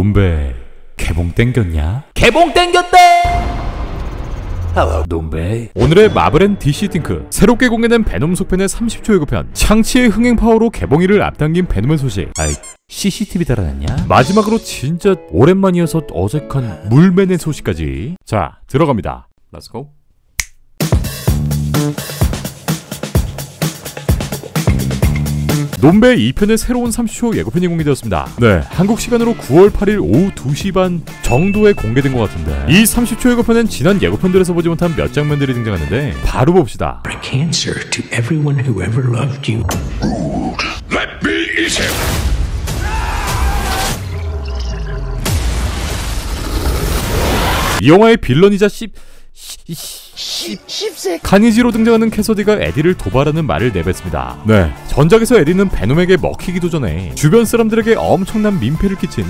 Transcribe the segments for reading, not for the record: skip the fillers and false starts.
논배 개봉 땡겼냐? 개봉 땡겼다! Hello, 논배. 오늘의 마블 앤 DC 띵크, 새롭게 공개된 베놈 속편의 30초 예고편, 샹치의 흥행 파워로 개봉일을 앞당긴 베놈의 소식. 아이, CCTV 달아났냐? 마지막으로 진짜 오랜만이어서 어색한 물맨의 소식까지. 자, 들어갑니다. Let's go. 논배 2편의 새로운 30초 예고편이 공개되었습니다. 네, 한국 시간으로 9월 8일 오후 2시 반 정도에 공개된 것 같은데, 이 30초 예고편은 지난 예고편들에서 보지 못한 몇 장면들이 등장하는데 바로 봅시다. Cancer to everyone who ever loved you. Let me eat him. 이 영화의 빌런이자 카니지로 등장하는 캐서디가 에디를 도발하는 말을 내뱉습니다. 네, 전작에서 에디는 베놈에게 먹히기도 전에 주변 사람들에게 엄청난 민폐를 끼친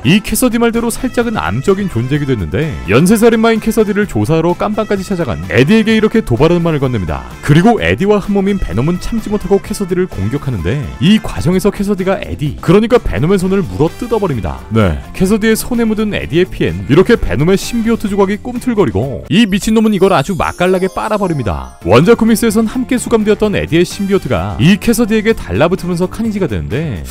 이 캐서디 말대로 살짝은 암적인 존재이기도 했는데, 연쇄살인마인 캐서디를 조사하러 깜빵까지 찾아간 에디에게 이렇게 도발하는 말을 건넵니다. 그리고 에디와 한몸인 베놈은 참지 못하고 캐서디를 공격하는데, 이 과정에서 캐서디가 에디, 그러니까 베놈의 손을 물어 뜯어버립니다. 네, 캐서디의 손에 묻은 에디의 피엔 이렇게 베놈의 신비오트 조각이 꿈틀거리고, 이 미친놈은 이걸 아주 맛깔나게 빨아버립니다. 원작 코믹스에선 함께 수감되었던 에디의 신비오트가 이 캐서디에게 달라붙으면서 카니지가 되는데,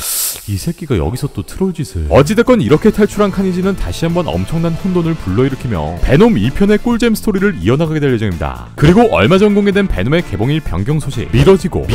이 새끼가 여기서 또 트롤 짓을. 어찌됐건 이렇게 탈출한 카니지는 다시 한번 엄청난 혼돈을 불러일으키며 베놈 2편의 꿀잼 스토리를 이어나가게 될 예정입니다. 그리고 얼마 전 공개된 베놈의 개봉일 변경 소식, 미뤄지고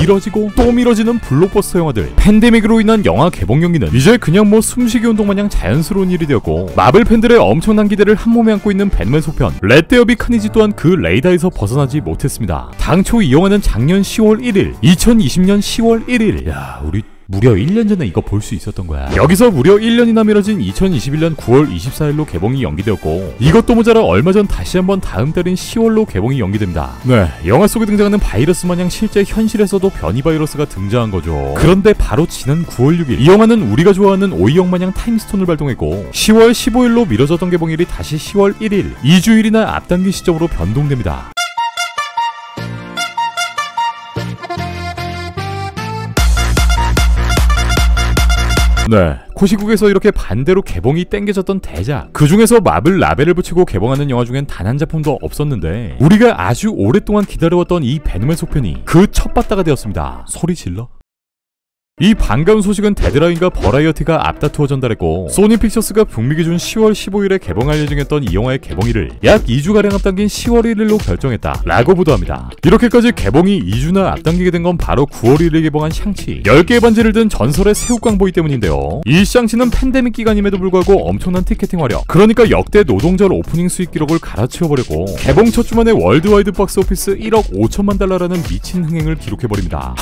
또 미뤄지는 블록버스터 영화들, 팬데믹으로 인한 영화 개봉 연기는 이제 그냥 뭐 숨쉬기 운동 마냥 자연스러운 일이 되었고, 마블 팬들의 엄청난 기대를 한몸에 안고 있는 베놈의 속편 렛데어비 카니지 또한 그 레이더에서 벗어나지 못했습니다. 당초 이 영화는 작년 10월 1일 2020년 10월 1일, 야, 우리 무려 1년 전에 이거 볼 수 있었던 거야. 여기서 무려 1년이나 미뤄진 2021년 9월 24일로 개봉이 연기되었고, 이것도 모자라 얼마 전 다시 한번 다음 달인 10월로 개봉이 연기됩니다. 네, 영화 속에 등장하는 바이러스 마냥 실제 현실에서도 변이 바이러스가 등장한 거죠. 그런데 바로 지난 9월 6일 이 영화는 우리가 좋아하는 오이형 마냥 타임스톤을 발동했고, 10월 15일로 미뤄졌던 개봉일이 다시 10월 1일, 2주일이나 앞당긴 시점으로 변동됩니다. 네, 코시국에서 이렇게 반대로 개봉이 땡겨졌던 대작, 그 중에서 마블 라벨을 붙이고 개봉하는 영화 중엔 단 한 작품도 없었는데, 우리가 아주 오랫동안 기다려왔던 이 베놈의 속편이 그 첫 바다가 되었습니다. 소리 질러? 이 반가운 소식은 데드라인과 버라이어티가 앞다투어 전달했고, 소니 픽처스가 북미 기준 10월 15일에 개봉할 예정이었던 이 영화의 개봉일을 약 2주가량 앞당긴 10월 1일로 결정했다 라고 보도합니다. 이렇게까지 개봉이 2주나 앞당기게 된 건 바로 9월 1일에 개봉한 샹치, 10개의 반지를 든 전설의 새우깡보이 때문인데요. 이 샹치는 팬데믹 기간임에도 불구하고 엄청난 티켓팅 화력, 그러니까 역대 노동절 오프닝 수익 기록을 갈아치워버리고 개봉 첫 주만에 월드와이드 박스오피스 1억 5천만 달러라는 미친 흥행을 기록해버립니다.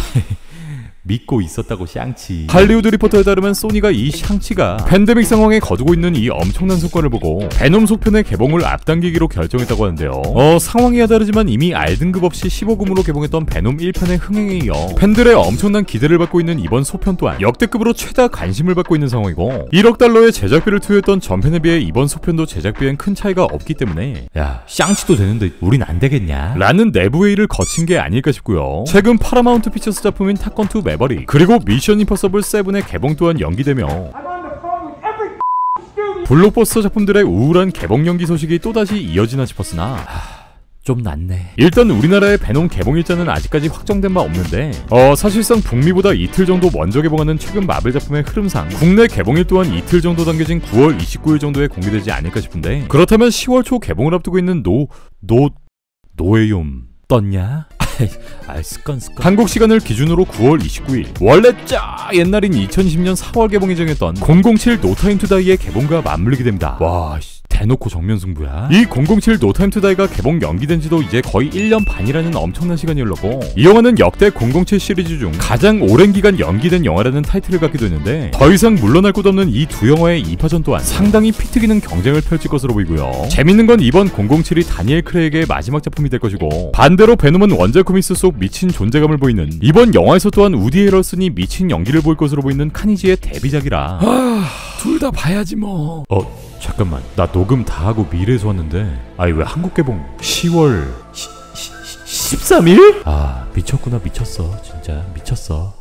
믿고 있었다고 샹치. 할리우드 리포터에 따르면 소니가 이 샹치가 팬데믹 상황에 거두고 있는 이 엄청난 성과를 보고 베놈 속편의 개봉을 앞당기기로 결정했다고 하는데요. 상황이야 다르지만 이미 알등급 없이 15금으로 개봉했던 베놈 1편의 흥행에 이어 팬들의 엄청난 기대를 받고 있는 이번 소편 또한 역대급으로 최다 관심을 받고 있는 상황이고, 1억 달러의 제작비를 투여했던 전편에 비해 이번 소편도 제작비엔 큰 차이가 없기 때문에, 야, 샹치도 되는데 우린 안 되겠냐? 라는 내부 회의를 거친 게 아닐까 싶고요. 최근 파라마운트 피처스 작품인 탑건2 매버릭, 그리고 미션 임퍼서블 7의 개봉 또한 연기되며 블록버스터 작품들의 우울한 개봉 연기 소식이 또다시 이어지나 싶었으나 좀 낫네. 일단 우리나라의 베놈 개봉 일자는 아직까지 확정된 바 없는데, 사실상 북미보다 이틀 정도 먼저 개봉하는 최근 마블 작품의 흐름상 국내 개봉일 또한 이틀 정도 당겨진 9월 29일 정도에 공개되지 않을까 싶은데, 그렇다면 10월 초 개봉을 앞두고 있는 노웨이홈 떴냐? 한국 시간을 기준으로 9월 29일, 원래 옛날인 2020년 4월 개봉 예정이었던 007 노타임 투다이의 개봉과 맞물리게 됩니다. 와, 대놓고 정면 승부야. 이 007 노타임 투다이가 개봉 연기된 지도 이제 거의 1년 반이라는 엄청난 시간이 흘렀고, 이 영화는 역대 007 시리즈 중 가장 오랜 기간 연기된 영화라는 타이틀을 갖기도 했는데, 더 이상 물러날 곳 없는 이 두 영화의 2파전 또한 상당히 피 튀기는 경쟁을 펼칠 것으로 보이고요. 재밌는 건 이번 007이 다니엘 크레이그의 마지막 작품이 될 것이고, 반대로 베놈은 원작 코믹스 속 미친 존재감을 보이는, 이번 영화에서 또한 우디 해럴슨이 미친 연기를 보일 것으로 보이는 카니지의 데뷔작이라 둘 다 봐야지 뭐. 잠깐만, 나 녹음 다 하고 미래에서 왔는데, 아니 왜 한국 개봉 10월 13일? 아, 미쳤구나, 미쳤어 진짜. 진짜 미쳤어.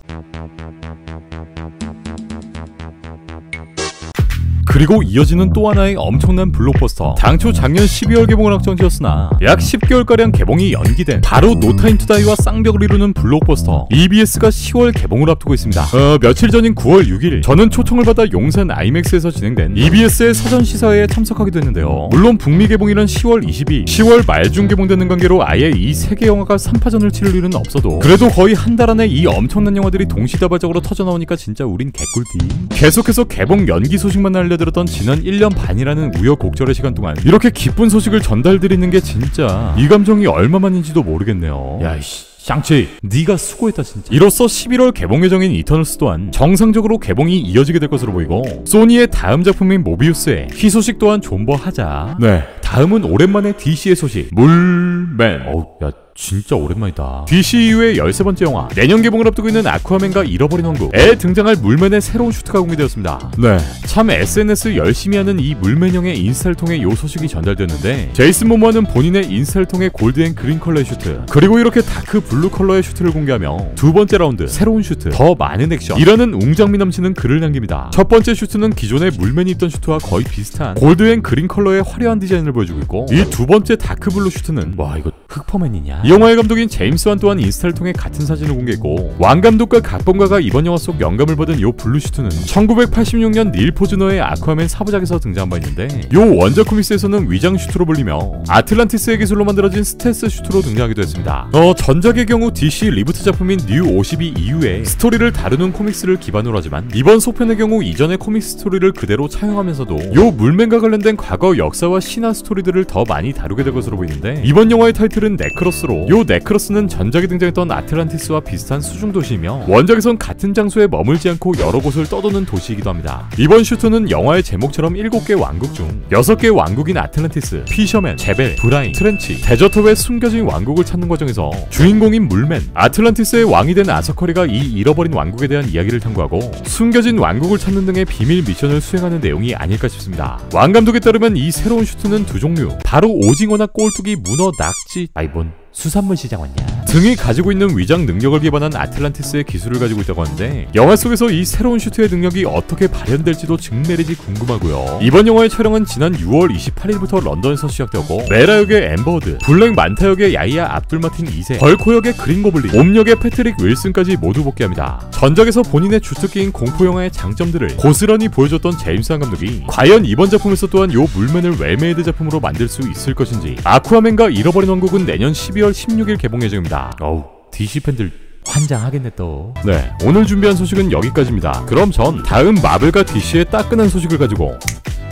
그리고 이어지는 또 하나의 엄청난 블록버스터. 당초 작년 12월 개봉을 확정지었으나 약 10개월가량 개봉이 연기된 바로 노타임 투다이와 쌍벽을 이루는 블록버스터 EBS가 10월 개봉을 앞두고 있습니다. 며칠 전인 9월 6일 저는 초청을 받아 용산 아이맥스에서 진행된 EBS의 사전 시사회에 참석하게 됐는데요. 물론 북미 개봉일은 10월 22, 10월 말중 개봉되는 관계로 아예 이 3개 영화가 3파전을 치를 일은 없어도 그래도 거의 한 달 안에 이 엄청난 영화들이 동시다발적으로 터져나오니까 진짜 우린 개꿀띠. 계속해서 개봉 연기 소식만 알려드렸던 지난 1년 반이라는 우여곡절의 시간 동안 이렇게 기쁜 소식을 전달드리는 게 진짜 이 감정이 얼마만인지도 모르겠네요. 야이씨 샹치 네가 수고했다 진짜. 이로써 11월 개봉 예정인 이터널스 또한 정상적으로 개봉이 이어지게 될 것으로 보이고 소니의 다음 작품인 모비우스의 희소식 또한 존버하자. 네, 다음은 오랜만에 DC의 소식 물맨. 야 진짜 오랜만이다. DC 이후의 13번째 영화, 내년 개봉을 앞두고 있는 아쿠아맨과 잃어버린 왕국에 등장할 물맨의 새로운 슈트가 공개되었습니다. 네, 참 SNS 열심히 하는 이 물맨형의 인스타를 통해 요 소식이 전달됐는데 제이슨 모모아는 본인의 인스타를 통해 골드 앤 그린 컬러의 슈트, 그리고 이렇게 다크 블루 컬러의 슈트를 공개하며 두 번째 라운드 새로운 슈트, 더 많은 액션 이라는 웅장미 넘치는 글을 남깁니다. 첫 번째 슈트는 기존의 물맨이 입던 슈트와 거의 비슷한 골드 앤 그린 컬러의 화려한 디자인을 보여주고 있고, 이 두 번째 다크 블루 슈트는 와 이거 흑퍼맨이냐? 이 영화의 감독인 제임스 완 또한 인스타를 통해 같은 사진을 공개했고, 왕 감독과 각본가가 이번 영화 속 영감을 받은 요 블루 슈트는 1986년 닐 포즈너의 아쿠아맨 4부작에서 등장한 바 있는데 요 원작 코믹스에서는 위장 슈트로 불리며 아틀란티스의 기술로 만들어진 스텔스 슈트로 등장하기도 했습니다. 전작의 경우 DC 리부트 작품인 뉴 52 이후에 스토리를 다루는 코믹스를 기반으로 하지만 이번 소편의 경우 이전의 코믹스 스토리를 그대로 차용하면서도 요 물맨과 관련된 과거 역사와 신화 스토리들을 더 많이 다루게 될 것으로 보이는데, 이번 영화의 타이틀은 네크로스로 요 네크로스는 전작에 등장했던 아틀란티스와 비슷한 수중 도시이며 원작에선 같은 장소에 머물지 않고 여러 곳을 떠도는 도시이기도 합니다. 이번 슈트는 영화의 제목처럼 7개 왕국 중 6개 왕국인 아틀란티스, 피셔맨, 제벨, 브라인, 트렌치, 데저트에 숨겨진 왕국을 찾는 과정에서 주인공인 물맨, 아틀란티스의 왕이 된 아서커리가 이 잃어버린 왕국에 대한 이야기를 탐구하고 숨겨진 왕국을 찾는 등의 비밀 미션을 수행하는 내용이 아닐까 싶습니다. 왕 감독에 따르면 이 새로운 슈트는 두 종류, 바로 오징어나 꼴뚜기, 문어, 낙지, 아이본 수산물 시장 왔냐 등이 가지고 있는 위장 능력을 기반한 아틀란티스의 기술을 가지고 있다고 하는데, 영화 속에서 이 새로운 슈트의 능력이 어떻게 발현될지도 증mer이지 궁금하고요. 이번 영화의 촬영은 지난 6월 28일부터 런던에서 시작되었고, 메라 역의 앰버드, 블랙 만타 역의 야이아 압둘마틴 2세, 벌코 역의 그린 고블린, 옴 역의 패트릭 윌슨까지 모두 복귀합니다. 전작에서 본인의 주특기인 공포 영화의 장점들을 고스란히 보여줬던 제임스 완 감독이 과연 이번 작품에서 또한 요 물맨을 웰메이드 작품으로 만들 수 있을 것인지. 아쿠아맨과 잃어버린 왕국은 내년 12월 16일 개봉 예정입니다. 어우, DC 팬들 환장하겠네 또. 네, 오늘 준비한 소식은 여기까지입니다. 그럼 전 다음 마블과 DC의 따끈한 소식을 가지고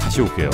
다시 올게요.